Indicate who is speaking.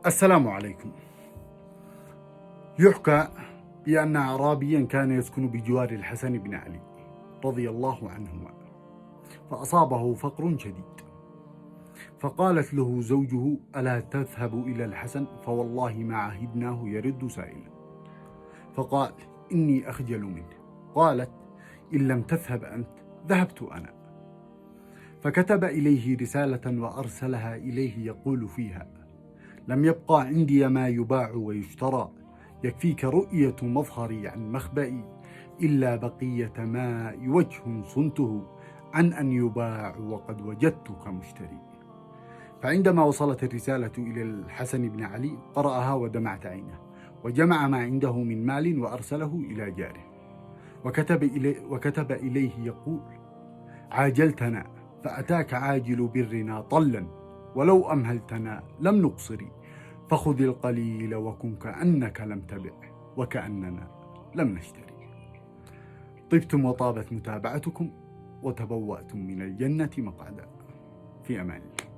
Speaker 1: السلام عليكم. يحكى بأن أعرابيا كان يسكن بجوار الحسن بن علي رضي الله عنهما، فأصابه فقر شديد، فقالت له زوجه: ألا تذهب إلى الحسن فوالله ما عهدناه يرد سائلا. فقال: إني أخجل منه. قالت: إن لم تذهب أنت ذهبت أنا. فكتب إليه رسالة وأرسلها إليه يقول فيها: لم يبقى عندي ما يباع ويشترى، يكفيك رؤية مظهري عن مخبئي، إلا بقية ماء وجه صنته عن أن يباع وقد وجدتك مشتري. فعندما وصلت الرسالة إلى الحسن بن علي قرأها ودمعت عينه، وجمع ما عنده من مال وأرسله إلى جاره، وكتب إليه يقول: عاجلتنا فأتاك عاجل برنا طلا، ولو أمهلتنا لم نقصري، فخذ القليل وكن كأنك لم تبع وكأننا لم نشتري. طبتم وطابت متابعتكم، وتبوأتم من الجنة مقعدا. في أمان الله.